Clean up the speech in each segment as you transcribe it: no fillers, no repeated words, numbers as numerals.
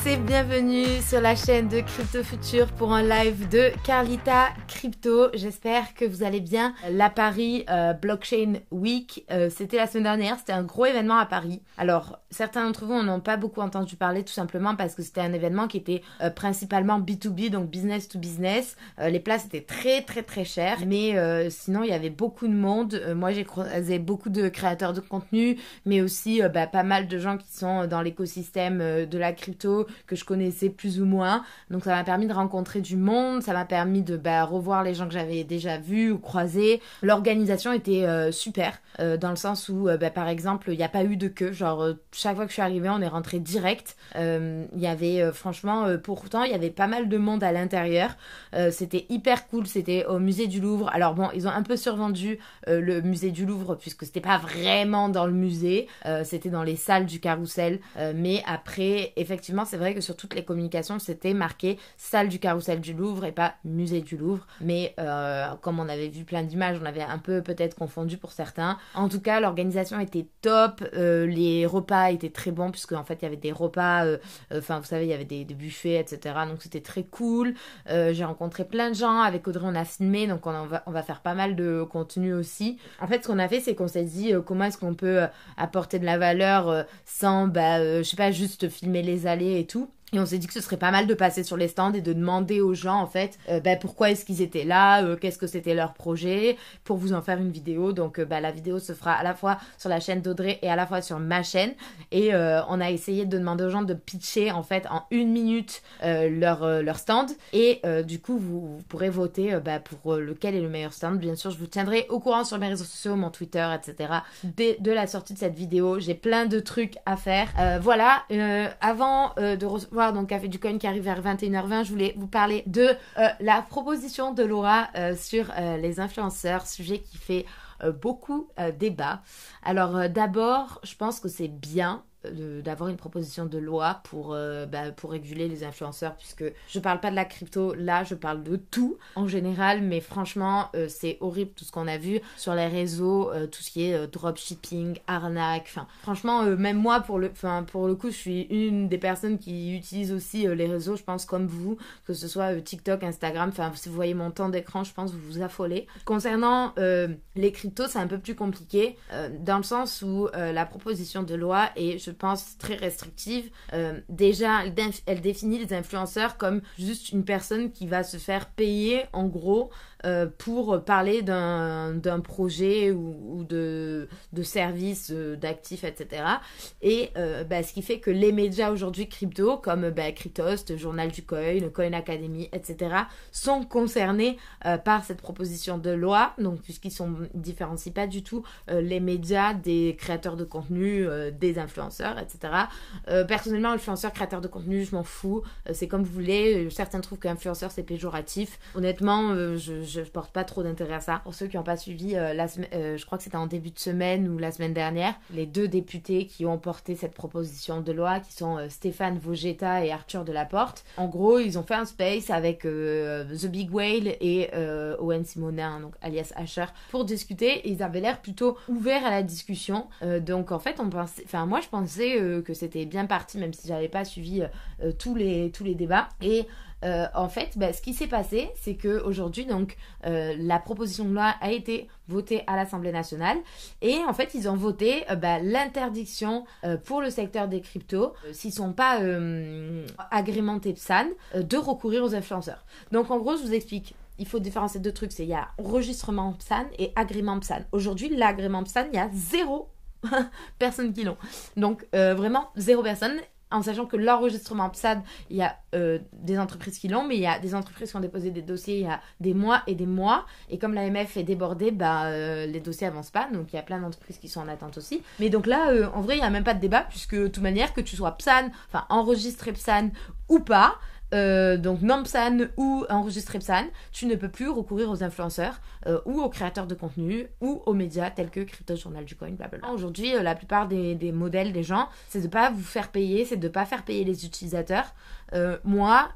tous et bienvenue sur la chaîne de Crypto Future pour un live de Carlita Crypto. J'espère que vous allez bien. La Paris Blockchain Week, c'était la semaine dernière, c'était un gros événement à Paris. Alors, certains d'entre vous n'en ont pas beaucoup entendu parler tout simplement parce que c'était un événement qui était principalement B2B, donc business to business. Les places étaient très chères, mais sinon il y avait beaucoup de monde. Moi j'ai croisé beaucoup de créateurs de contenu, mais aussi pas mal de gens qui sont dans l'écosystème de la crypto que je connaissais plus ou moins. Donc ça m'a permis de rencontrer du monde, ça m'a permis de revoir les gens que j'avais déjà vus ou croisés. L'organisation était super, dans le sens où par exemple il n'y a pas eu de queue, genre chaque fois que je suis arrivée on est rentré direct. Il y avait franchement pourtant il y avait pas mal de monde à l'intérieur. C'était hyper cool, c'était au musée du Louvre. Alors bon, ils ont un peu survendu le musée du Louvre puisque c'était pas vraiment dans le musée, c'était dans les salles du Carrousel, mais après effectivement c'est vrai que sur toutes les communications c'était marqué salle du Carrousel du Louvre et pas musée du Louvre, mais comme on avait vu plein d'images on avait un peu peut-être confondu pour certains. En tout cas l'organisation était top, les repas étaient très bons puisque en fait il y avait des repas, enfin vous savez il y avait des buffets etc, donc c'était très cool. J'ai rencontré plein de gens, avec Audrey on a filmé, donc on va faire pas mal de contenu aussi. En fait ce qu'on a fait c'est qu'on s'est dit comment est-ce qu'on peut apporter de la valeur sans je sais pas, juste filmer les allées et tout. Et on s'est dit que ce serait pas mal de passer sur les stands et de demander aux gens en fait pourquoi est-ce qu'ils étaient là, qu'est-ce que c'était leur projet, pour vous en faire une vidéo. Donc la vidéo se fera à la fois sur la chaîne d'Audrey et à la fois sur ma chaîne. Et on a essayé de demander aux gens de pitcher en fait en 1 minute leur stand. Et du coup vous pourrez voter pour lequel est le meilleur stand. Bien sûr je vous tiendrai au courant sur mes réseaux sociaux, mon Twitter, etc. De la sortie de cette vidéo. J'ai plein de trucs à faire. Voilà, avant de recevoir donc Café du Coin qui arrive vers 21h20, je voulais vous parler de la proposition de Laura sur les influenceurs, sujet qui fait beaucoup débat. Alors d'abord, je pense que c'est bien d'avoir une proposition de loi pour réguler les influenceurs, puisque je parle pas de la crypto, là je parle de tout en général, mais franchement c'est horrible tout ce qu'on a vu sur les réseaux, tout ce qui est dropshipping, arnaque, enfin franchement même moi pour le coup je suis une des personnes qui utilise aussi les réseaux, je pense comme vous, que ce soit TikTok, Instagram, enfin si vous voyez mon temps d'écran je pense que vous vous affolez. Concernant les cryptos c'est un peu plus compliqué dans le sens où la proposition de loi est, je pense, très restrictive. Déjà, elle définit les influenceurs comme juste une personne qui va se faire payer, en gros, pour parler d'un projet ou de services, d'actifs, etc. Et ce qui fait que les médias aujourd'hui crypto, comme Cryptost, Journal du Coin, Coin Academy, etc., sont concernés par cette proposition de loi, donc puisqu'ils différencient pas du tout les médias des créateurs de contenu, des influenceurs, etc. Personnellement, influenceur, créateur de contenu, je m'en fous. C'est comme vous voulez. Certains trouvent qu'influenceur, c'est péjoratif. Honnêtement, je porte pas trop d'intérêt à ça. Pour ceux qui n'ont pas suivi, je crois que c'était en début de semaine ou la semaine dernière, les 2 députés qui ont porté cette proposition de loi, qui sont Stéphane Vogetta et Arthur Delaporte. En gros, ils ont fait un space avec The Big Whale et Owen Simonin, donc alias Asher, pour discuter. Et ils avaient l'air plutôt ouverts à la discussion. Donc en fait, moi je pensais que c'était bien parti, même si j'avais pas suivi tous les débats. Et en fait, ce qui s'est passé, c'est que aujourd'hui, donc, la proposition de loi a été votée à l'Assemblée nationale, et en fait, ils ont voté l'interdiction pour le secteur des cryptos, s'ils sont pas agrémentés PSAN, de recourir aux influenceurs. Donc, en gros, je vous explique. Il faut différencier 2 trucs, il y a enregistrement PSAN et agrément PSAN. Aujourd'hui, l'agrément PSAN, il y a 0 personnes qui l'ont. Donc vraiment 0 personnes, en sachant que l'enregistrement PSAN, il y a des entreprises qui l'ont, mais il y a des entreprises qui ont déposé des dossiers il y a des mois et des mois, et comme l'AMF est débordée, les dossiers avancent pas, donc il y a plein d'entreprises qui sont en attente aussi. Mais donc là, en vrai, il n'y a même pas de débat, puisque de toute manière, que tu sois PSAN, enfin enregistré PSAN ou pas, donc non PSAN ou enregistré PSAN, tu ne peux plus recourir aux influenceurs ou aux créateurs de contenu ou aux médias tels que Crypto, Journal du Coin, blablabla. Aujourd'hui, la plupart des modèles des gens, c'est de pas vous faire payer, c'est de pas faire payer les utilisateurs. Moi,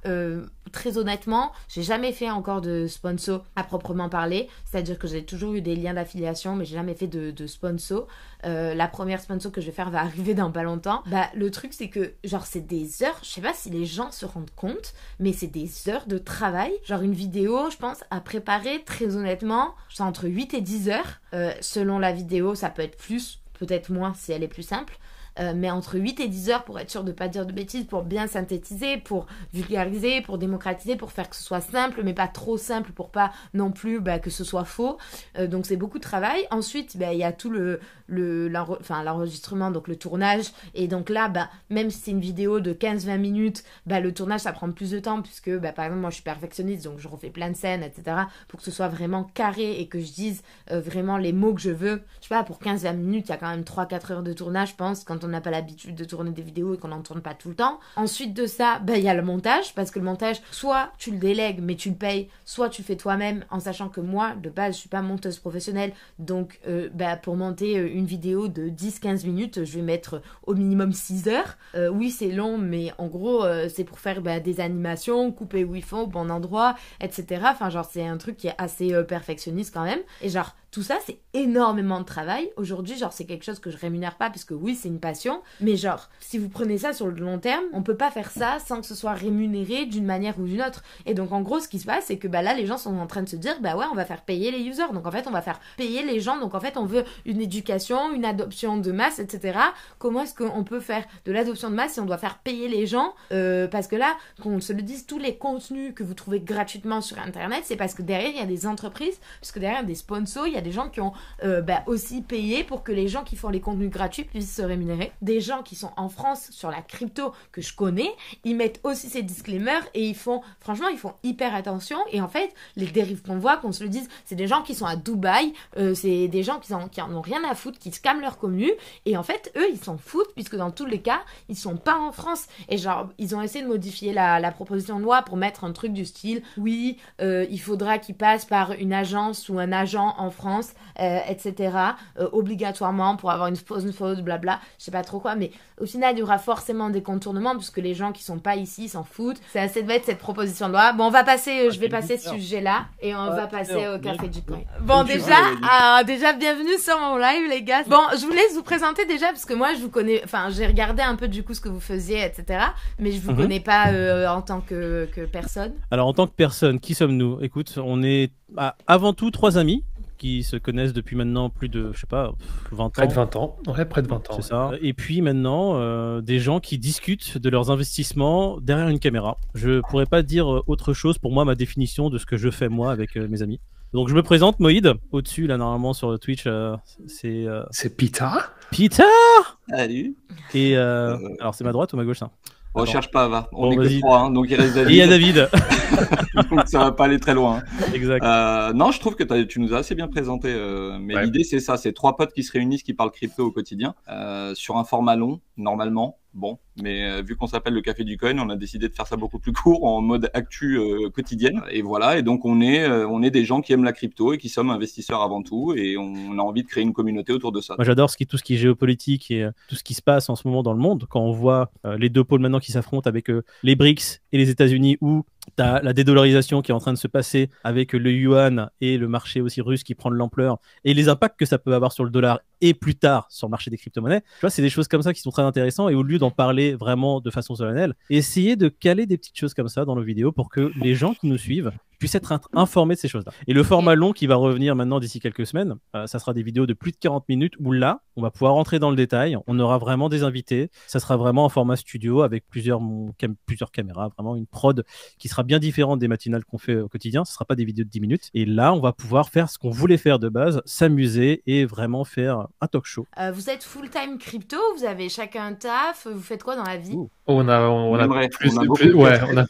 très honnêtement, j'ai jamais fait encore de sponsor à proprement parler. C'est-à-dire que j'ai toujours eu des liens d'affiliation, mais j'ai jamais fait de sponsor. La première sponsor que je vais faire va arriver dans pas longtemps. Bah, le truc, c'est que, genre, c'est des heures, je sais pas si les gens se rendent compte, mais c'est des heures de travail. Genre, une vidéo, je pense, à préparer, très honnêtement, c'est entre 8 et 10 heures. Selon la vidéo, ça peut être plus, peut-être moins si elle est plus simple. Mais entre 8 et 10 heures pour être sûr de pas dire de bêtises, pour bien synthétiser, pour vulgariser, pour démocratiser, pour faire que ce soit simple, mais pas trop simple pour pas non plus que ce soit faux. Donc c'est beaucoup de travail. Ensuite, il y a tout l'enregistrement, donc le tournage. Et donc là, même si c'est une vidéo de 15-20 minutes, le tournage, ça prend plus de temps puisque, par exemple, moi, je suis perfectionniste, donc je refais plein de scènes, etc. pour que ce soit vraiment carré et que je dise vraiment les mots que je veux. Je sais pas, pour 15-20 minutes, il y a quand même 3-4 heures de tournage, je pense, quand on n'a pas l'habitude de tourner des vidéos et qu'on n'en tourne pas tout le temps. Ensuite de ça, il y a le montage, parce que le montage, soit tu le délègues mais tu le payes, soit tu le fais toi-même, en sachant que moi, de base, je suis pas monteuse professionnelle, donc pour monter une vidéo de 10-15 minutes, je vais mettre au minimum 6 heures. Oui, c'est long, mais en gros, c'est pour faire des animations, couper où il faut, au bon endroit, etc. Enfin, genre, c'est un truc qui est assez perfectionniste quand même. Et genre, tout ça, c'est énormément de travail. Aujourd'hui, genre, c'est quelque chose que je rémunère pas parce que oui, c'est une passion. Mais genre, si vous prenez ça sur le long terme, on peut pas faire ça sans que ce soit rémunéré d'une manière ou d'une autre. Et donc, en gros, ce qui se passe, c'est que là, les gens sont en train de se dire, ouais, on va faire payer les users. Donc, en fait, on va faire payer les gens. Donc, en fait, on veut une éducation, une adoption de masse, etc. Comment est-ce qu'on peut faire de l'adoption de masse si on doit faire payer les gens parce que là, qu'on se le dise, tous les contenus que vous trouvez gratuitement sur Internet, c'est parce que derrière, il y a des entreprises, parce que derrière, il y a des sponsors, il y a des gens qui ont aussi payé pour que les gens qui font les contenus gratuits puissent se rémunérer. Des gens qui sont en France sur la crypto que je connais, ils mettent aussi ces disclaimers et franchement, ils font hyper attention. Et en fait, les dérives qu'on voit, qu'on se le dise, c'est des gens qui sont à Dubaï, c'est des gens qui en ont rien à foutre, qui scamment leur commu. Et en fait, eux, ils s'en foutent puisque dans tous les cas, ils sont pas en France. Et genre, ils ont essayé de modifier la proposition de loi pour mettre un truc du style, oui, il faudra qu'ils passent par une agence ou un agent en France, etc. Obligatoirement pour avoir une faute, blabla, je sais pas trop quoi, mais au final il y aura forcément des contournements puisque les gens qui sont pas ici s'en foutent. C'est assez bête cette proposition de loi. Bon, on va passer, je vais passer ce sujet-là et on va passer au café du coin. Bon, déjà bienvenue sur mon live les gars. Bon, je vous laisse vous présenter déjà parce que moi je vous connais, enfin j'ai regardé un peu du coup ce que vous faisiez, etc. Mais je vous connais pas en tant que personne. Alors en tant que personne, qui sommes-nous? Écoute, on est avant tout 3 amis qui se connaissent depuis maintenant plus de, je sais pas, 20 ans. Près de 20 ans. Ouais, près de 20 ans. C'est ça. Et puis maintenant, des gens qui discutent de leurs investissements derrière une caméra. Je pourrais pas dire autre chose pour moi, ma définition de ce que je fais moi avec mes amis. Donc je me présente, Moïd. Au-dessus, là, normalement, sur Twitch, c'est... C'est Pita. Pita. Salut. Et alors, c'est ma droite ou ma gauche, ça? On cherche pas, va. On Bon, est que 3, donc il reste David. Et il y a David. Donc ça va pas aller très loin. Exact. Non, je trouve que tu nous as assez bien présenté. Mais ouais. L'idée, c'est ça. C'est 3 potes qui se réunissent, qui parlent crypto au quotidien, sur un format long, normalement. Bon, mais vu qu'on s'appelle le Café du Coin, on a décidé de faire ça beaucoup plus court, en mode actu quotidienne. Et voilà, et donc on est des gens qui aiment la crypto et qui sommes investisseurs avant tout, et on a envie de créer une communauté autour de ça. Moi j'adore tout ce qui est géopolitique et tout ce qui se passe en ce moment dans le monde. Quand on voit les deux pôles maintenant qui s'affrontent avec les BRICS et les États-Unis, où tu as la dédollarisation qui est en train de se passer avec le yuan et le marché aussi russe qui prend de l'ampleur, et les impacts que ça peut avoir sur le dollar et plus tard sur le marché des crypto-monnaies. Tu vois, c'est des choses comme ça qui sont très intéressantes, et au lieu d'en parler vraiment de façon solennelle, essayer de caler des petites choses comme ça dans nos vidéos pour que les gens qui nous suivent puissent être informés de ces choses-là. Et le format long qui va revenir maintenant d'ici quelques semaines, ça sera des vidéos de plus de 40 minutes où là, on va pouvoir rentrer dans le détail, on aura vraiment des invités, ça sera vraiment en format studio avec plusieurs caméras, vraiment une prod qui sera bien différente des matinales qu'on fait au quotidien, ce sera pas des vidéos de 10 minutes. Et là, on va pouvoir faire ce qu'on voulait faire de base, s'amuser et vraiment faire un talk show. Vous êtes full-time crypto, vous avez chacun un taf, vous faites quoi dans la vie? On a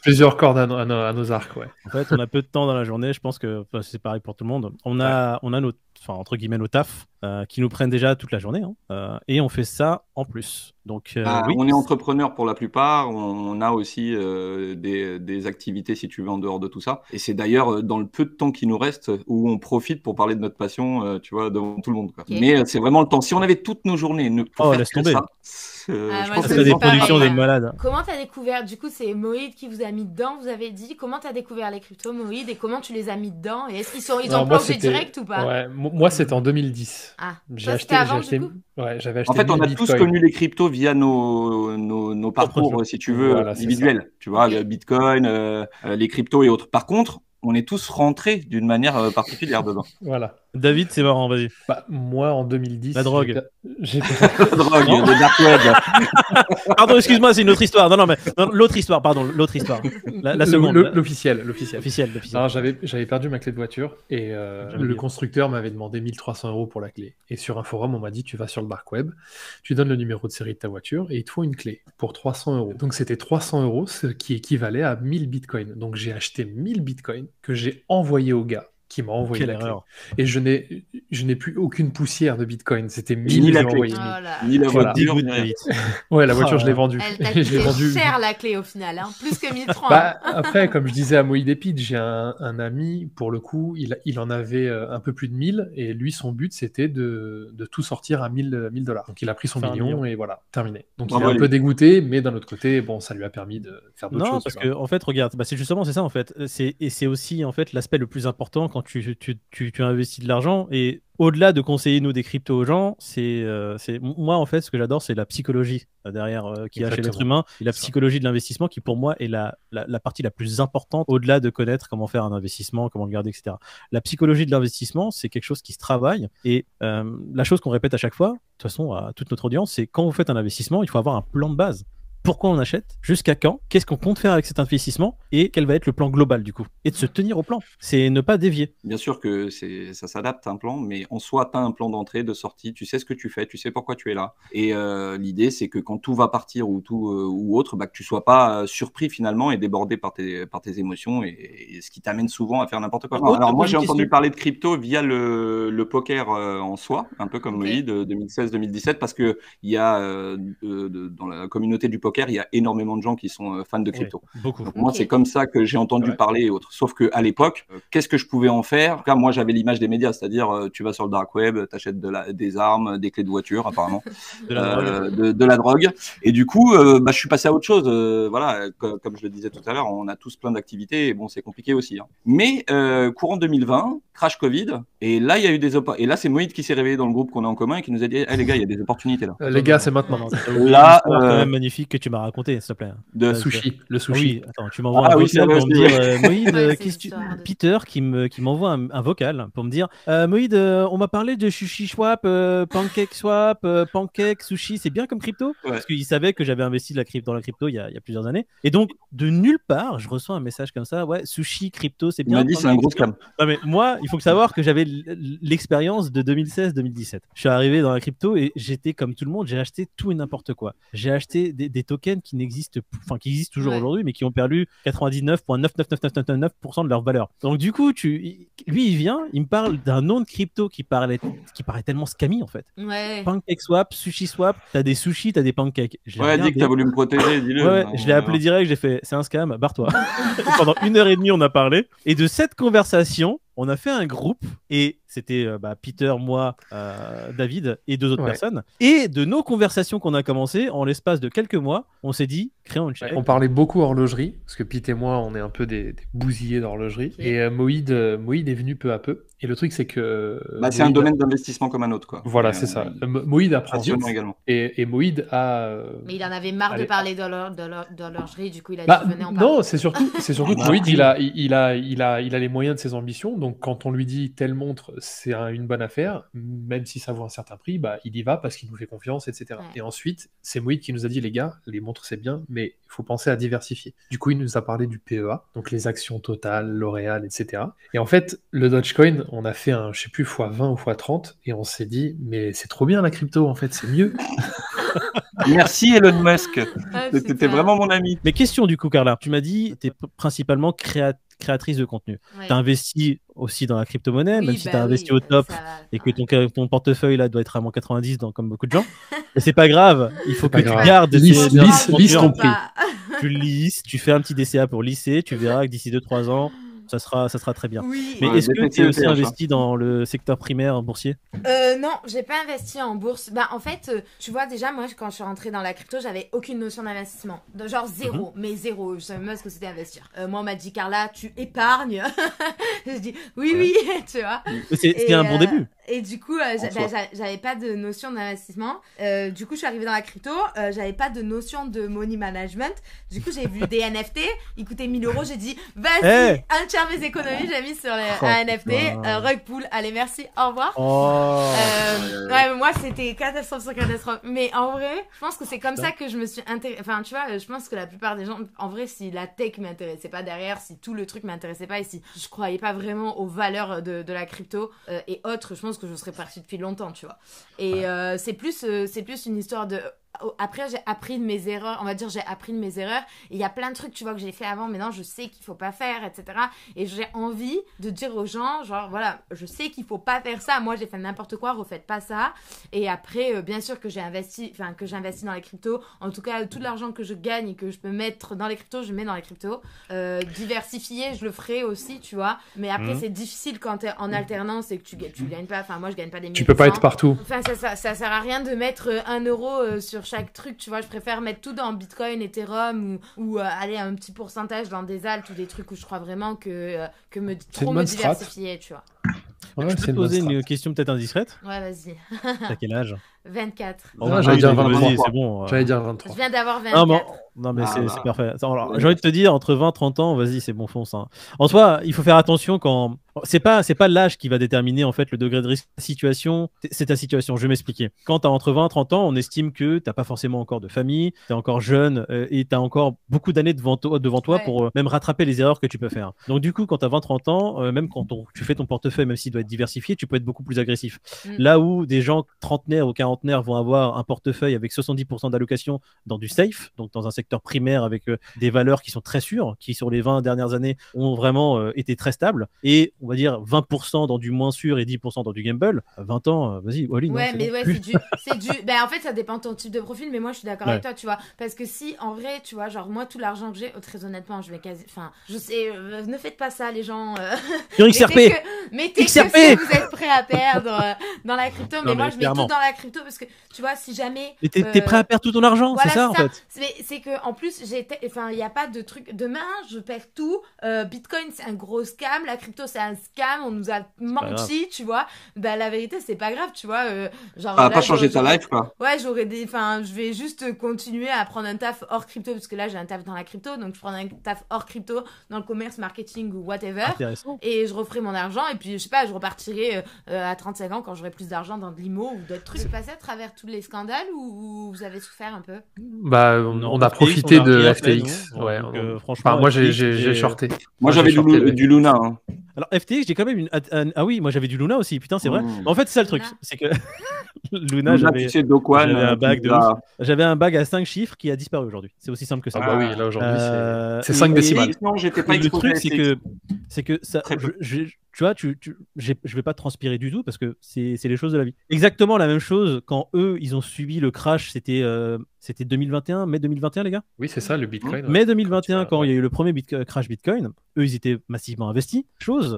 plusieurs cordes à nos arcs, ouais. En fait, on a peu de temps dans la journée, je pense que c'est pareil pour tout le monde. On a notre entre guillemets, nos tafs, qui nous prennent déjà toute la journée, hein, et on fait ça en plus. Donc, oui. On est entrepreneur pour la plupart, on a aussi des activités, si tu veux, en dehors de tout ça. Et c'est d'ailleurs dans le peu de temps qui nous reste où on profite pour parler de notre passion, tu vois, devant tout le monde, quoi. Okay. Mais c'est vraiment le temps. Si on avait toutes nos journées pour faire que ça, je pense que c'est des productions de malades. Comment t'as découvert, du coup, c'est Moïd qui vous a mis dedans, vous avez dit. Comment t'as découvert les cryptos, Moïd, et comment tu les as mis dedans? Et est-ce qu'ils ont plongé direct ou pas? Ouais, moi, c'était en 2010. Ah, j'ai acheté. Ouais, j'avais acheté. En fait, on a tous connu les cryptos via nos parcours, si tu veux, individuels. Tu vois, le Bitcoin, les cryptos et autres. Par contre, on est tous rentrés d'une manière particulière dedans. Voilà. David, c'est marrant, vas-y. Moi, en 2010... La drogue. La drogue, le dark web. Pardon, excuse-moi, c'est une autre histoire. Non, mais l'autre histoire, pardon, l'autre histoire. La seconde. L'officiel. Alors, j'avais perdu ma clé de voiture et le constructeur m'avait demandé 1300 € pour la clé. Et sur un forum, on m'a dit, tu vas sur le dark web, tu donnes le numéro de série de ta voiture et il te faut une clé pour 300 €. Donc, c'était 300 €, ce qui équivalait à 1000 bitcoins. Donc, j'ai acheté 1000 bitcoins que j'ai envoyé au gars qui m'a envoyé la clé. Et je n'ai plus aucune poussière de bitcoin. C'était 1000 que j'ai envoyé. Ni la voiture, ouais, la voiture, je l'ai vendue. Elle t'a coûté cher la clé au final, hein. Plus que 1030. Après, comme je disais à Moïd Epid, j'ai un ami, pour le coup, il en avait un peu plus de 1000 et lui, son but, c'était de tout sortir à 1000 $. Donc il a pris son million et voilà, terminé. Donc il est un peu dégoûté, mais d'un autre côté, bon, ça lui a permis de faire d'autres choses. Non, parce que en fait, regarde, c'est justement ça en fait. C'est aussi en fait l'aspect le plus important quand tu investis de l'argent. Et au-delà de conseiller nous des cryptos aux gens, moi en fait ce que j'adore, c'est la psychologie derrière qu'il y a chez l'être humain, et la psychologie de l'investissement qui pour moi est la partie la plus importante, au-delà de connaître comment faire un investissement, comment le garder, etc. La psychologie de l'investissement, c'est quelque chose qui se travaille, et la chose qu'on répète à chaque fois, de toute façon à toute notre audience, c'est quand vous faites un investissement, il faut avoir un plan de base. Pourquoi on achète, jusqu'à quand, qu'est-ce qu'on compte faire avec cet investissement et quel va être le plan global du coup. Et de se tenir au plan, c'est ne pas dévier. Bien sûr que ça s'adapte un plan, mais en soi, tu as un plan d'entrée, de sortie, tu sais ce que tu fais, tu sais pourquoi tu es là. Et l'idée, c'est que quand tout va partir ou autre, que tu sois pas surpris finalement et débordé par tes émotions, et ce qui t'amène souvent à faire n'importe quoi. Alors moi, j'ai entendu parler de crypto via le poker en soi, un peu comme Moïd, 2016-2017, parce qu'il y a dans la communauté du poker, il y a énormément de gens qui sont fans de crypto. Oui, beaucoup. Donc, moi, c'est comme ça que j'ai entendu parler et autres. Sauf qu'à l'époque, qu'est-ce que je pouvais en faire? En tout cas, moi, j'avais l'image des médias, c'est-à-dire tu vas sur le dark web, tu achètes des armes, des clés de voiture, apparemment, de la drogue. Et du coup, je suis passé à autre chose. Voilà, comme je le disais tout à l'heure, on a tous plein d'activités et bon, c'est compliqué aussi. Hein. Mais courant 2020, crash Covid, et là, il y a eu et là, c'est Moïd qui s'est réveillé dans le groupe qu'on a en commun et qui nous a dit les gars, il y a des opportunités là. Les gars, c'est maintenant. Là, quand même magnifique que tu m'as raconté, s'il te plaît. De sushi, le sushi. Oui, attends, tu m'envoies un vocal pour me dire Moïd, Peter qui m'envoie un vocal pour me dire Moïd, on m'a parlé de sushi swap, pancake swap, pancake sushi, c'est bien comme crypto, parce qu'il savait que j'avais investi dans la crypto il y a plusieurs années. Et donc de nulle part, je reçois un message comme ça, ouais, sushi, crypto, c'est bien. Il m'a dit c'est un gros scam. Non mais moi, il faut savoir que j'avais l'expérience de 2016-2017. Je suis arrivé dans la crypto et j'étais comme tout le monde, j'ai acheté tout et n'importe quoi. J'ai acheté des tokens qui existent toujours aujourd'hui, mais qui ont perdu 99,99999% de leur valeur. Donc du coup, lui, il vient, il me parle d'un nom de crypto qui paraît tellement scammy en fait. Ouais. Pancake swap, sushi swap, t'as des sushis, t'as des pancakes. Dis que t'as voulu me protéger, dis-le. Ouais, je l'ai appelé direct, j'ai fait, c'est un scam, barre-toi. Pendant 1h30, on a parlé. Et de cette conversation, on a fait un groupe et c'était Peter, moi, David et 2 autres personnes. Et de nos conversations qu'on a commencées, en l'espace de quelques mois, on s'est dit, créons une chaîne. On parlait beaucoup horlogerie, parce que Pete et moi, on est un peu des bousillés d'horlogerie. Okay. Et Moïd est venu peu à peu. Et le truc, c'est que... c'est un domaine d'investissement comme un autre, quoi. Voilà, c'est ça. Moïd apprend vite. Également. Et Moïd a... Mais il en avait marre de parler d'horlogerie, du coup, il a dit, venez en parler. Non, c'est surtout que Moïd, il a les moyens de ses ambitions. Donc, quand on lui dit, telle montre, c'est une bonne affaire, même si ça vaut un certain prix, il y va parce qu'il nous fait confiance, etc. Ouais. Et ensuite, c'est Moïd qui nous a dit, les gars, les montres, c'est bien, mais il faut penser à diversifier. Du coup, il nous a parlé du PEA, donc les actions Total, L'Oréal, etc. Et en fait, le Dogecoin, on a fait je sais plus, x20 ou x30, et on s'est dit, mais c'est trop bien la crypto, en fait, c'est mieux. Merci Elon Musk, t'étais vraiment mon ami. Mais question du coup, Carla, tu m'as dit, t'es principalement créatrice de contenu. Ouais. Tu as investi aussi dans la crypto-monnaie, Oui, même si bah tu as investi oui, au top ça- et que ton portefeuille là doit être à moins 90 comme beaucoup de gens. Mais c'est pas grave, il faut que tu gardes Lisse ton prix. tu lisses, tu fais un petit DCA pour lisser, tu verras que d'ici 2-3 ans, ça sera très bien. Oui. Mais est-ce que tu es aussi DPCE, investi dans le secteur primaire boursier? Non, j'ai pas investi en bourse. Bah, en fait, tu vois, déjà, moi, quand je suis rentrée dans la crypto, j'avais aucune notion d'investissement. Genre zéro, mais zéro. Je savais même pas ce que c'était investir. Moi, on m'a dit, Carla, tu épargnes. Je dis, oui, tu vois. C'est un bon début. Et du coup, j'avais pas de notion d'investissement. Du coup, je suis arrivée dans la crypto. J'avais pas de notion de money management. Du coup, j'ai vu des NFT. Ils coûtaient 1000 €. J'ai dit, vas-y, un tiers de mes économies, j'ai mis sur un NFT. Rug pull. Allez, merci. Au revoir. Ouais, mais moi, c'était catastrophe sur catastrophe. Mais en vrai, je pense que c'est comme ça que je me suis intéressée. Enfin, tu vois, je pense que la plupart des gens, en vrai, si la tech m'intéressait pas derrière, si tout le truc m'intéressait pas et si je croyais pas vraiment aux valeurs de la crypto et autres, je pense que je serais partie depuis longtemps, tu vois. Et c'est plus une histoire de... Après, j'ai appris de mes erreurs, on va dire, j'ai appris de mes erreurs. Et il y a plein de trucs, tu vois, que j'ai fait avant, mais non, je sais qu'il faut pas faire, etc. Et j'ai envie de dire aux gens, genre, voilà, je sais qu'il faut pas faire ça. Moi, j'ai fait n'importe quoi, refaites pas ça. Et après, bien sûr que j'investis dans les cryptos. En tout cas, tout l'argent que je gagne et que je peux mettre dans les cryptos, je mets dans les cryptos. Diversifier, je le ferai aussi, tu vois. Mais après, c'est difficile quand t'es en alternance et que tu gagnes pas. Enfin, moi, je gagne pas des milliers. Tu peux pas être partout. Enfin, ça sert à rien de mettre 1 € sur chaque truc, tu vois. Je préfère mettre tout dans Bitcoin, Ethereum ou aller un petit pourcentage dans des alts ou des trucs où je crois vraiment que me diversifier, tu vois. Ouais, je peux te poser une question peut-être indiscrète? Ouais, vas-y. T'as quel âge? 24. J'allais dire 23. C'est bon. J'allais dire 23. Je viens d'avoir 24. Non, mais c'est parfait. Alors, j'ai envie de te dire, entre 20 et 30 ans, vas-y, c'est bon, fonce. Hein. En soi, il faut faire attention quand... C'est pas l'âge qui va déterminer en fait le degré de risque. La situation, c'est ta situation. Je vais m'expliquer. Quand t'as entre 20 et 30 ans, on estime que t'as pas forcément encore de famille, t'es encore jeune et t'as encore beaucoup d'années devant toi pour même rattraper les erreurs que tu peux faire. Donc du coup, quand t'as 20-30 ans, même quand tu fais ton portefeuille, même s'il doit être diversifié, tu peux être beaucoup plus agressif. Là où des gens trentenaires ou quarantenaires vont avoir un portefeuille avec 70% d'allocation dans du safe, donc dans un secteur primaire avec des valeurs qui sont très sûres, qui sur les 20 dernières années ont vraiment été très stables, et on va dire 20% dans du moins sûr et 10% dans du gamble. 20 ans, vas-y, all-in. Ouais, mais bon. ouais, c'est du... Ben, en fait, ça dépend de ton type de profil, mais moi, je suis d'accord avec toi, tu vois. Parce que si, en vrai, tu vois, genre, moi, tout l'argent que j'ai, très honnêtement, je vais quasi... Enfin, je sais, ne faites pas ça, les gens. Mettez que ce que vous êtes prêts à perdre dans la crypto. Mais moi, je mets tout dans la crypto parce que, tu vois, si jamais... Mais t'es prêt à perdre tout ton argent, voilà, c'est ça, en fait. C'est que, en plus, il n'y a pas de truc... Demain, je perds tout. Bitcoin, c'est un gros scam. La crypto, c'est un scam. On nous a menti, tu vois. Bah, la vérité, c'est pas grave, tu vois. Genre, ça va pas changer ta life, quoi. Ouais, je vais juste continuer à prendre un taf hors crypto, parce que là, j'ai un taf dans la crypto, donc je prends un taf hors crypto dans le commerce, marketing ou whatever. Intéressant. Et je referai mon argent, et puis, je sais pas, je repartirai à 35 ans quand j'aurai plus d'argent dans de l'IMO ou d'autres trucs. Vous passez à travers tous les scandales ou vous avez souffert un peu? Bah, on a profité de FTX. Ouais, franchement, moi, j'ai shorté. Moi, j'avais du Luna. Hein. Alors, FTX, j'ai quand même une... Ah oui, moi, j'avais du Luna aussi. Putain, c'est vrai. En fait, c'est ça le truc. C'est que Luna, j'avais un bag à 5 chiffres qui a disparu aujourd'hui. C'est aussi simple que ça. Ah bah oui, là, aujourd'hui, c'est 5 décimales. Non, j'étais pas exposé. Le truc, c'est que ça... Tu vois, je vais pas transpirer du tout parce que c'est les choses de la vie. Exactement la même chose quand eux, ils ont subi le crash, c'était 2021, mai 2021, les gars? Oui, c'est ça, le Bitcoin. Mai 2021, quand il y a eu le premier crash Bitcoin, eux, ils étaient massivement investis.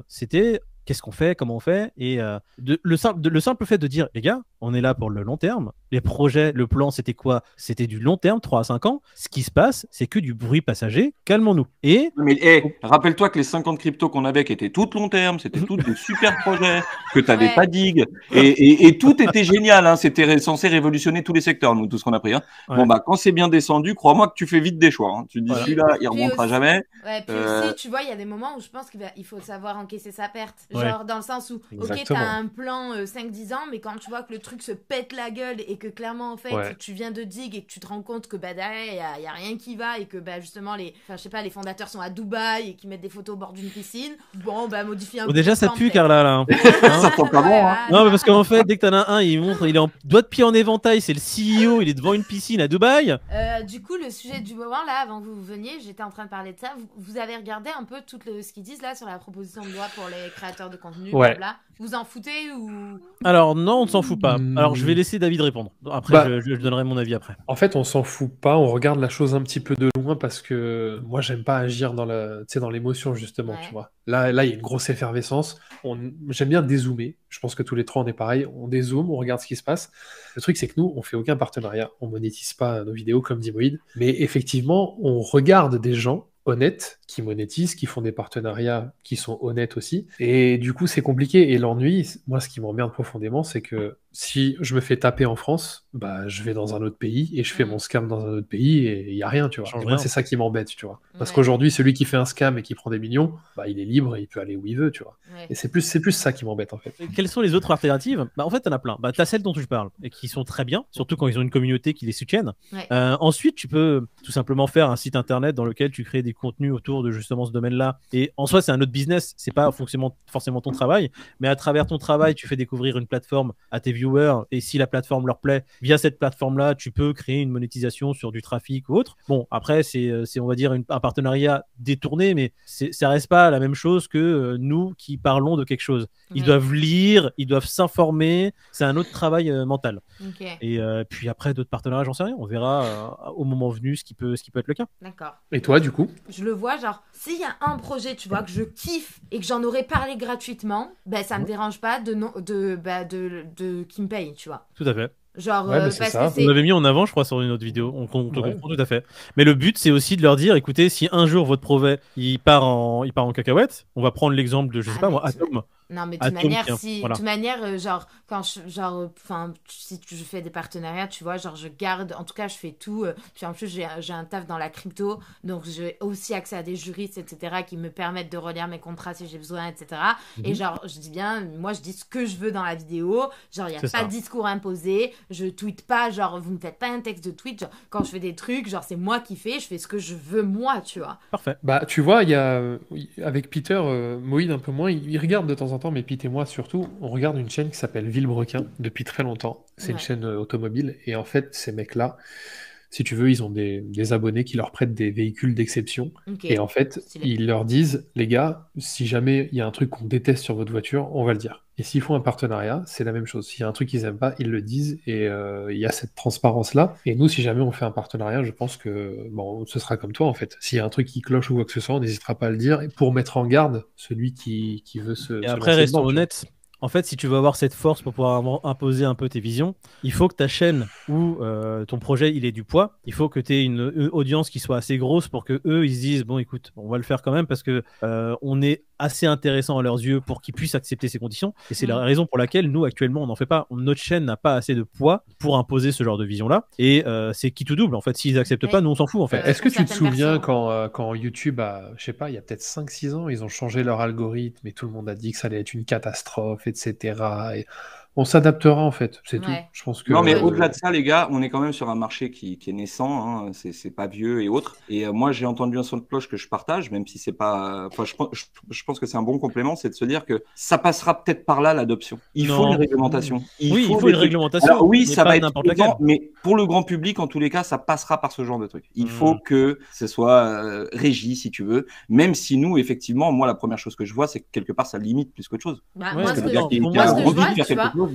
C'était qu'est-ce qu'on fait, comment on fait, et le simple fait de dire, les gars, on est là pour le long terme. Les projets, le plan, c'était quoi? C'était du long terme, 3 à 5 ans. Ce qui se passe, c'est que du bruit passager. Calmons-nous. Mais rappelle-toi que les 50 cryptos qu'on avait, qui étaient toutes long terme, c'était tous des super projets, que tu n'avais pas digue, et tout était génial. Hein. C'était censé révolutionner tous les secteurs, nous, tout ce qu'on a pris. Hein. Ouais. Bon, bah, quand c'est bien descendu, crois-moi que tu fais vite des choix. Hein. Tu te dis, celui-là, il remontera jamais. Ouais, puis aussi, tu vois, il y a des moments où je pense qu'il faut savoir encaisser sa perte. Genre, dans le sens où, ok, t'as un plan 5-10 ans, mais quand tu vois que le truc se pète la gueule et que clairement en fait tu viens de dig et que tu te rends compte que derrière il y a rien qui va et que justement les fondateurs sont à Dubaï et qui mettent des photos au bord d'une piscine, modifie un peu. Déjà ça pue Carla là. Ça sent pas bon, hein. Non mais parce qu'en fait dès que t'en as un, il est en doigt de pied en éventail, c'est le CEO, il est devant une piscine à Dubaï. Du coup le sujet du moment là, avant que vous veniez, j'étais en train de parler de ça. Vous avez regardé un peu ce qu'ils disent là sur la proposition de loi pour les créateurs de contenu, blabla. Vous en foutez ou... Alors non, on ne s'en fout pas. Alors je vais laisser David répondre. Après je donnerai mon avis après. En fait on s'en fout pas, on regarde la chose un petit peu de loin parce que moi j'aime pas agir dans l'émotion justement, tu vois. Là il y a une grosse effervescence. J'aime bien dézoomer. Je pense que tous les trois on est pareil. On dézoome, on regarde ce qui se passe. Le truc c'est que nous on fait aucun partenariat, on monétise pas nos vidéos comme dit Moïd, mais effectivement on regarde des gens honnêtes, qui monétisent, qui font des partenariats qui sont honnêtes aussi. Et du coup, c'est compliqué. Et l'ennui, moi, ce qui m'emmerde profondément, c'est que si je me fais taper en France, je vais dans un autre pays et je fais mon scam dans un autre pays et il n'y a rien, tu vois. Et moi, c'est ça qui m'embête, tu vois. Parce qu'aujourd'hui, celui qui fait un scam et qui prend des millions, il est libre et il peut aller où il veut, tu vois. Ouais. Et c'est plus ça qui m'embête, en fait. Et quelles sont les autres alternatives ? En fait, t'en as plein. T'as celles dont je parle et qui sont très bien, surtout quand ils ont une communauté qui les soutienne. Ouais. Ensuite, tu peux tout simplement faire un site internet dans lequel tu crées des contenus autour de justement ce domaine-là. Et en soi, c'est un autre business. C'est pas forcément ton travail, mais à travers ton travail, tu fais découvrir une plateforme à tes viewers. Et si la plateforme leur plaît, via cette plateforme-là, tu peux créer une monétisation sur du trafic ou autre. Bon, après, c'est on va dire, un partenariat détourné, mais ça reste pas la même chose que nous qui parlons de quelque chose. Ils doivent lire, ils doivent s'informer. C'est un autre travail mental. Okay. Et puis après, d'autres partenariats, j'en sais rien. On verra au moment venu ce qui peut être le cas. D'accord. Et toi, du coup ? Je le vois, genre, s'il y a un projet, tu vois, que je kiffe et que j'en aurais parlé gratuitement, ça me dérange pas de qui me paye, tu vois. Tout à fait. Genre, parce que on avait mis en avant, je crois, sur une autre vidéo. On te comprend tout à fait. Mais le but, c'est aussi de leur dire, écoutez, si un jour votre projet il part en cacahuète, on va prendre l'exemple de, je sais pas moi, Atom. Non, mais de toute manière, genre, si je fais des partenariats, tu vois, genre, je garde, en tout cas, je fais tout. Puis en plus, j'ai un taf dans la crypto, donc j'ai aussi accès à des juristes, etc., qui me permettent de relire mes contrats si j'ai besoin, etc. Et genre, je dis bien, moi, je dis ce que je veux dans la vidéo. Genre, il n'y a pas de discours imposé. Je tweete pas, genre, vous me faites pas un texte de tweet. Genre, quand je fais des trucs, genre, c'est moi qui fais, je fais ce que je veux, moi, tu vois. Parfait. Tu vois, il y a, avec Peter, Moïd un peu moins, il regarde de temps en temps, mais Pete et moi surtout, on regarde une chaîne qui s'appelle Villebrequin depuis très longtemps. C'est une chaîne automobile et en fait, ces mecs-là, si tu veux, ils ont des abonnés qui leur prêtent des véhicules d'exception. Okay. Et en fait, ils leur disent, les gars, si jamais il y a un truc qu'on déteste sur votre voiture, on va le dire. Et s'ils font un partenariat, c'est la même chose. S'il y a un truc qu'ils n'aiment pas, ils le disent et il y a cette transparence-là. Et nous, si jamais on fait un partenariat, je pense que ce sera comme toi en fait. S'il y a un truc qui cloche ou quoi que ce soit, on n'hésitera pas à le dire pour mettre en garde celui qui veut se... Et après, restons honnêtes. En fait, si tu veux avoir cette force pour pouvoir imposer un peu tes visions, il faut que ta chaîne ou ton projet il ait du poids. Il faut que tu aies une audience qui soit assez grosse pour que eux ils se disent bon écoute, on va le faire quand même parce que on est assez intéressant à leurs yeux pour qu'ils puissent accepter ces conditions. Et c'est la raison pour laquelle nous actuellement on n'en fait pas. Notre chaîne n'a pas assez de poids pour imposer ce genre de vision là. Et c'est qui tout double en fait. S'ils acceptent pas, nous on s'en fout en fait. Est-ce que tu te souviens quand YouTube a, je sais pas, il y a peut-être 5-6 ans, ils ont changé leur algorithme et tout le monde a dit que ça allait être une catastrophe, etc. Et on s'adaptera en fait, c'est tout. Je pense que... Non, mais au-delà de ça, les gars, on est quand même sur un marché qui est naissant, hein, c'est pas vieux et autres. Et moi, j'ai entendu un son de cloche que je partage, même si c'est pas. Enfin, je pense que c'est un bon complément, c'est de se dire que ça passera peut-être par là l'adoption. Il faut une réglementation. Il faut une réglementation. Alors, oui, ça va être laquelle. Mais pour le grand public, en tous les cas, ça passera par ce genre de truc. Il faut que ce soit régi, si tu veux. Même si nous, effectivement, moi, la première chose que je vois, c'est que quelque part, ça limite plus qu'autre chose. Moi, ce que je vois,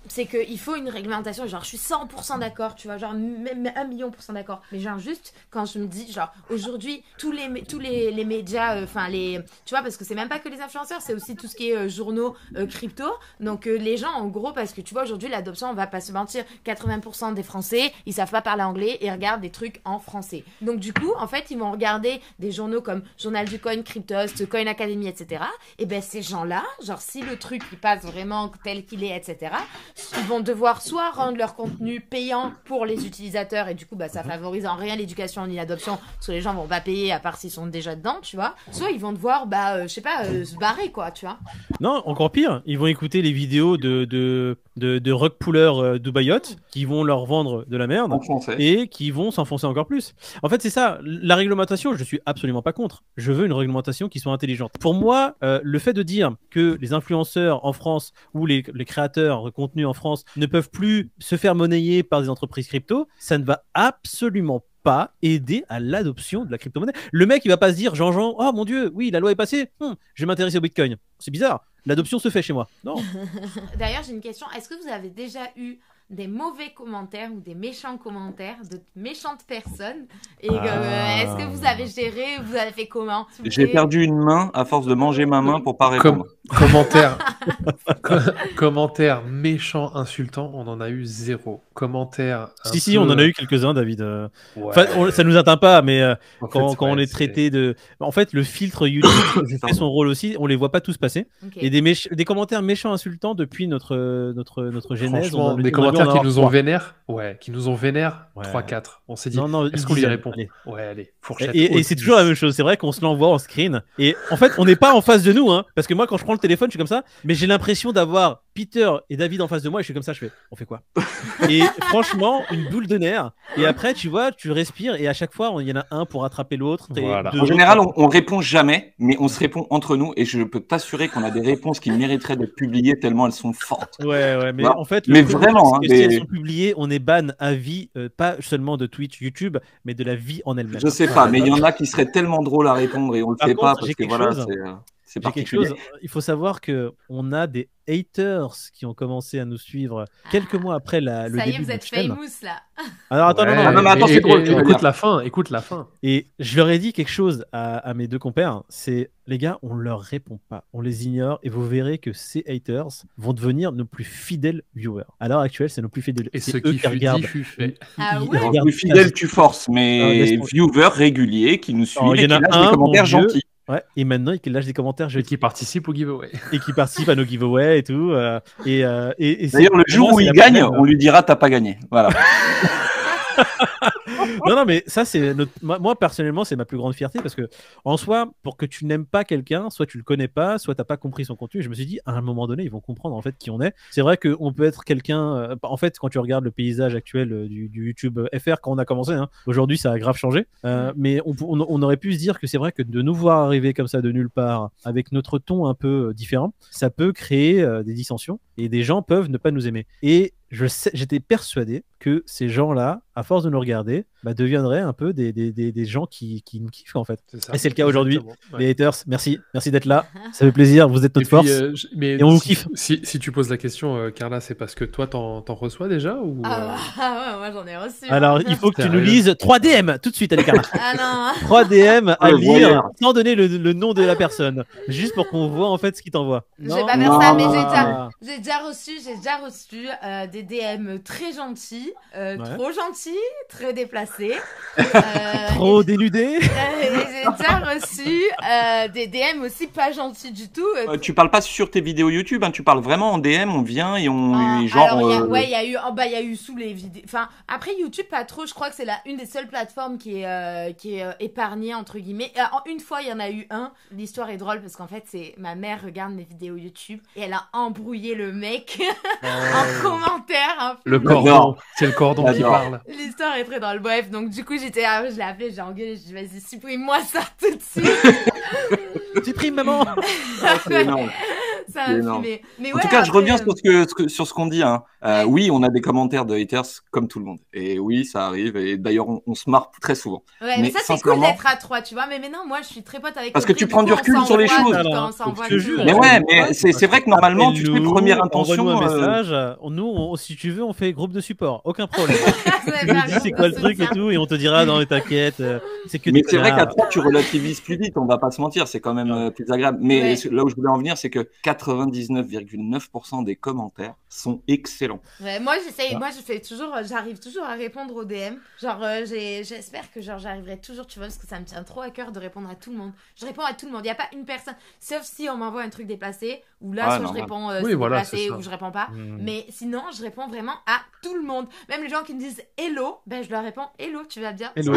c'est qu'il faut une réglementation, genre je suis 100% d'accord, tu vois, genre même 1 000 000% d'accord, mais genre juste quand je me dis, genre aujourd'hui tous les médias, tu vois, parce que c'est même pas que les influenceurs, c'est aussi tout ce qui est journaux crypto, donc les gens en gros, parce que tu vois aujourd'hui l'adoption, on va pas se mentir, 80% des Français, ils savent pas parler anglais et regardent des trucs en français, donc du coup en fait ils vont regarder des journaux comme Journal du Coin, Cryptost, Coin Academy, etc. Et ben ces gens-là, genre si le truc il passe vraiment tel qu'il est, etc., ils vont devoir soit rendre leur contenu payant pour les utilisateurs et du coup bah ça favorise en rien l'éducation ni l'adoption parce que les gens vont pas payer à part s'ils sont déjà dedans, tu vois. Soit ils vont devoir je sais pas se barrer quoi, tu vois. Non, encore pire, ils vont écouter les vidéos de rug puller Dubaïot qui vont leur vendre de la merde et qui vont s'enfoncer encore plus. En fait, c'est ça, la réglementation, je suis absolument pas contre. Je veux une réglementation qui soit intelligente. Pour moi, le fait de dire que les influenceurs en France ou les créateurs de contenu en France ne peuvent plus se faire monnayer par des entreprises crypto, ça ne va absolument pas aider à l'adoption de la crypto-monnaie. Le mec, il va pas se dire, Jean, oh mon Dieu, oui, la loi est passée, je vais m'intéresser au Bitcoin. C'est bizarre, l'adoption se fait chez moi. Non. D'ailleurs, j'ai une question. Est-ce que vous avez déjà eu des mauvais commentaires ou des méchants commentaires de méchantes personnes et est-ce que vous avez géré, vous avez fait comment? J'ai perdu une main à force de manger ma main pour pas répondre. Commentaire méchant, insultant, on en a eu 0. Commentaire. Si, on en a eu quelques-uns, David. Ouais. Ça nous atteint pas, mais quand on est traité de. En fait, le filtre YouTube fait son rôle aussi. On les voit pas tous passer. Okay. Et des commentaires méchants, insultants depuis notre genèse. Des commentaires qui nous ont vénère. Ouais, qui nous ont vénère. 3-4. On s'est dit. Est-ce qu'on lui répond? Ouais, allez. Fourchette. Et c'est toujours la même chose. C'est vrai qu'on se l'envoie en screen. Et en fait, on n'est pas en face de nous, hein, parce que moi, quand je prends le téléphone, je suis comme ça. Mais j'ai l'impression d'avoir Peter et David en face de moi et je suis comme ça, je fais, on fait quoi? Et franchement, une boule de nerfs. Et après, tu vois, tu respires et à chaque fois, il y en a un pour attraper l'autre. Voilà. En général, on répond jamais, mais on se répond entre nous et je peux t'assurer qu'on a des réponses qui mériteraient d'être publiées tellement elles sont fortes. Ouais, mais en fait, vraiment, si elles sont publiées, on est ban à vie, pas seulement de Twitch, YouTube, mais de la vie en elle-même. Je sais pas, mais il y en a qui seraient tellement drôles à répondre et on le fait pas parce que voilà, c'est particulier. Quelque chose. Il faut savoir qu'on a des haters qui ont commencé à nous suivre quelques mois après le début de Ça y est, vous êtes famous là. Alors attends, non, attends, c'est drôle. Écoute la fin. Et je leur ai dit quelque chose à mes deux compères, c'est les gars, on leur répond pas, on les ignore et vous verrez que ces haters vont devenir nos plus fidèles viewers. À l'heure actuelle, c'est nos plus fidèles. Et ceux qui regardent. Les plus fidèles, tu forces, mais viewers réguliers qui nous suivent et qui lâchent des commentaires gentils. Ouais, et maintenant, il lâche des commentaires qui participent au giveaway. Et qui participent à nos giveaways et tout. Et d'ailleurs, le jour où il gagne, on lui dira t'as pas gagné. Voilà. Non, mais ça, c'est moi, personnellement, c'est ma plus grande fierté parce que, en soi, pour que tu n'aimes pas quelqu'un, soit tu le connais pas, soit t'as pas compris son contenu. Je me suis dit, à un moment donné, ils vont comprendre en fait qui on est. C'est vrai qu'on peut être quelqu'un. En fait, quand tu regardes le paysage actuel du YouTube FR, quand on a commencé, hein, aujourd'hui, ça a grave changé. Mais on aurait pu se dire que c'est vrai que de nous voir arriver comme ça de nulle part, avec notre ton un peu différent, ça peut créer des dissensions et des gens peuvent ne pas nous aimer. Et j'étais persuadé que ces gens-là, à force de nous regarder, deviendraient un peu des gens qui nous kiffent en fait. Et c'est le cas aujourd'hui. Ouais. Les haters, merci d'être là. Ça fait plaisir, vous êtes notre force. Et on vous kiffe. Si tu poses la question, Carla, c'est parce que toi, t'en reçois déjà ou ouais, moi j'en ai reçu. Alors, il faut que tu nous lises 3 DM tout de suite, allez Carla. Ah non. 3 DM à lire sans donner le nom de la personne. Juste pour qu'on voit en fait ce qu'il t'envoie. Je vais pas faire ça, mais j'ai déjà reçu des DM très gentils, trop gentils, très déplacés. Trop dénudés. J'ai déjà reçu des DM aussi pas gentils du tout. Tu parles pas sur tes vidéos YouTube, hein, tu parles vraiment en DM, on vient et on genre. Alors, il y a eu sous les vidéos. Enfin, après YouTube pas trop. Je crois que c'est une des seules plateformes qui est épargnée entre guillemets. Une fois il y en a eu un. L'histoire est drôle parce qu'en fait c'est ma mère regarde mes vidéos YouTube et elle a embrouillé le mec en commentaire. Le cordon, c'est le cordon qui parle. L'histoire est très drôle. Bref, donc du coup je l'ai appelé, j'ai engueulé, j'ai dit vas-y supprime-moi ça tout de suite. Supprime maman. C'est énorme. Mais en tout cas, je reviens sur ce qu'on dit. Hein. Oui, on a des commentaires de haters comme tout le monde. Et oui, ça arrive. Et d'ailleurs, on se marre très souvent. Ouais, mais ça, c'est cool d'être à 3, tu vois. Mais maintenant, moi, je suis très pote avec. Parce que tu prends du recul sur les choses. Mais ouais, mais c'est vrai que normalement, tu fais première intention. Envoie-nous un message. Nous, si tu veux, on fait groupe de support. Aucun problème. Tu nous dis c'est quoi le truc et tout, et on te dira non, mais t'inquiète. Mais c'est vrai qu'à 3, tu relativises plus vite. On va pas se mentir. C'est quand même plus agréable. Mais là où je voulais en venir, c'est que 4 99,9% des commentaires sont excellents. Ouais, moi j'arrive toujours à répondre aux DM. Genre j'espère que j'arriverai toujours, tu vois, parce que ça me tient trop à cœur de répondre à tout le monde. Je réponds à tout le monde, il y a pas une personne, sauf si on m'envoie un truc déplacé où là soit je réponds déplacé ou je réponds pas. Mais sinon, je réponds vraiment à tout le monde. Même les gens qui me disent hello, ben je leur réponds hello, tu vas bien. Hello.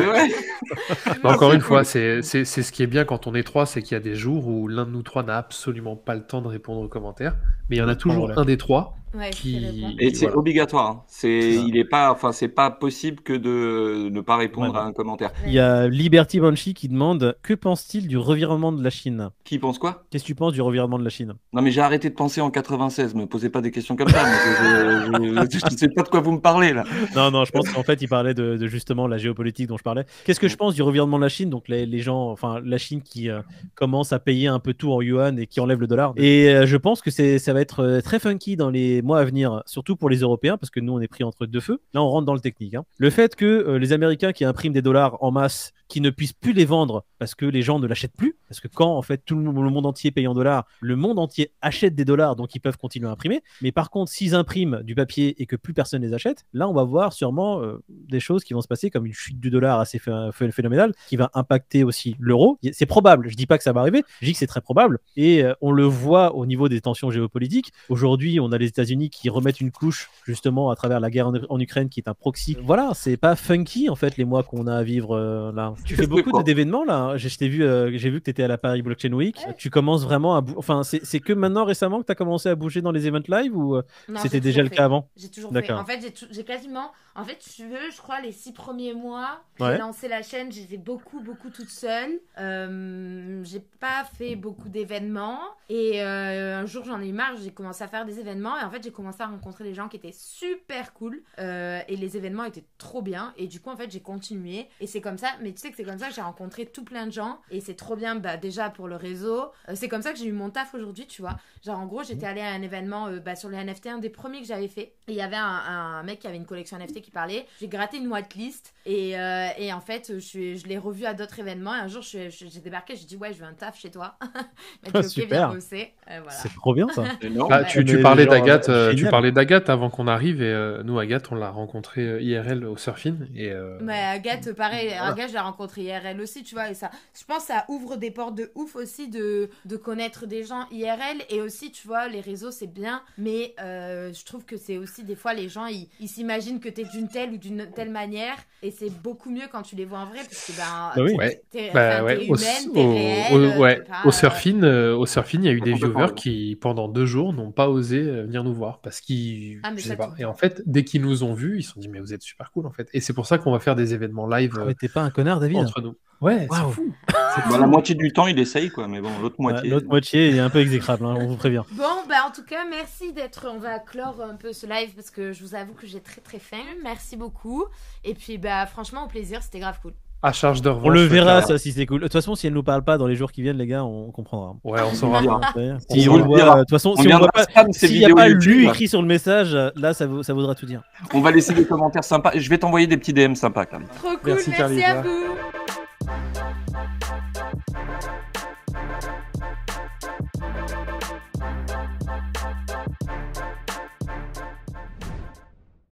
Encore une fois, c'est ce qui est bien quand on est 3, c'est qu'il y a des jours où l'un de nous 3 n'a absolument pas le temps de répondre aux commentaires, mais il y en a toujours un des 3 qui... Et c'est obligatoire. Hein. C'est pas possible que de ne pas répondre à un commentaire. Il y a Liberty Banshee qui demande que pense-t-il du revirement de la Chine? Qui pense quoi? Qu'est-ce que tu penses du revirement de la Chine? Non mais j'ai arrêté de penser en 96. Me posez pas des questions comme ça. Je sais pas de quoi vous me parlez là. Non, je pense qu'en fait il parlait de justement la géopolitique dont je parlais. Qu'est-ce que je pense du revirement de la Chine? Donc les gens, enfin la Chine qui commence à payer un peu tout en yuan et qui enlève le dollar. Et je pense que ça va être très funky dans les mois à venir, surtout pour les Européens, parce que nous on est pris entre deux feux. Là on rentre dans le technique. Hein. Le fait que les Américains qui impriment des dollars en masse, qui ne puissent plus les vendre parce que les gens ne l'achètent plus, parce que quand en fait tout le monde entier paye en dollars, le monde entier achète des dollars, donc ils peuvent continuer à imprimer. Mais par contre, s'ils impriment du papier et que plus personne les achète, là on va voir sûrement des choses qui vont se passer, comme une chute du dollar assez phénoménale, qui va impacter aussi l'euro. C'est probable, je dis pas que ça va arriver, je dis que c'est très probable, et on le voit au niveau des tensions géopolitiques. Aujourd'hui, on a les États-Unis qui remettent une couche justement à travers la guerre en Ukraine, qui est un proxy. Voilà, c'est pas funky en fait les mois qu'on a à vivre là. Tu fais beaucoup d'événements là. Hein. J'ai vu que tu étais à la Paris Blockchain Week. Ouais. Tu commences vraiment à enfin c'est que maintenant récemment que tu as commencé à bouger dans les events live ou c'était déjà le cas avant? J'ai toujours fait. En fait, j'ai quasiment tu veux, je crois les 6 premiers mois, j'ai lancé la chaîne, j'étais beaucoup toute seule. J'ai pas fait beaucoup d'événements et un jour j'en ai eu marre, j'ai commencé à faire des événements et en fait j'ai commencé à rencontrer des gens qui étaient super cool et les événements étaient trop bien et du coup en fait j'ai continué et c'est comme ça, mais tu sais que c'est comme ça que j'ai rencontré tout plein de gens et c'est trop bien déjà pour le réseau. C'est comme ça que j'ai eu mon taf aujourd'hui, tu vois. Genre en gros j'étais allée à un événement sur les NFT, un des premiers que j'avais fait, et il y avait un mec qui avait une collection NFT qui parlait. J'ai gratté une whitelist et en fait je l'ai revu à d'autres événements et un jour j'ai débarqué, j'ai dit ouais je veux un taf chez toi. Dit, super, viens bosser. Voilà. C'est trop bien ça. Tu parlais d'Agathe avant qu'on arrive et nous Agathe on l'a rencontrée IRL au Surfing et mais Agathe pareil, Agathe je l'ai rencontrée IRL aussi, tu vois, et ça je pense ça ouvre des portes de ouf aussi de connaître des gens IRL et aussi tu vois les réseaux c'est bien mais je trouve que c'est aussi des fois les gens ils s'imaginent que t'es d'une telle ou d'une telle manière et c'est beaucoup mieux quand tu les vois en vrai parce que t'es humaine, t'es réelle. Au Surfing il y a eu des viewers qui pendant 2 jours n'ont pas osé venir nous voir parce qu'ils je sais pas, et en fait dès qu'ils nous ont vus ils se sont dit mais vous êtes super cool en fait, et c'est pour ça qu'on va faire des événements live t'es pas un connard David entre nous. Ouais, wow. C'est fou. La moitié du temps il essaye quoi, mais bon l'autre moitié il est un peu exécrable, hein, on vous prévient. Bon en tout cas merci d'être, on va clore un peu ce live parce que je vous avoue que j'ai très faim. Merci beaucoup et puis franchement au plaisir, c'était grave cool. À charge de revanche. On le verra ça si c'est cool. De toute façon si elle nous parle pas dans les jours qui viennent les gars, on comprendra. Ouais, on saura. Si on le voit, de toute façon si on voit pas, s'il n'y a pas lu écrit sur le message, là ça voudra tout dire. On va laisser des commentaires sympas. Je vais t'envoyer des petits DM sympas quand même. Trop cool, merci à vous.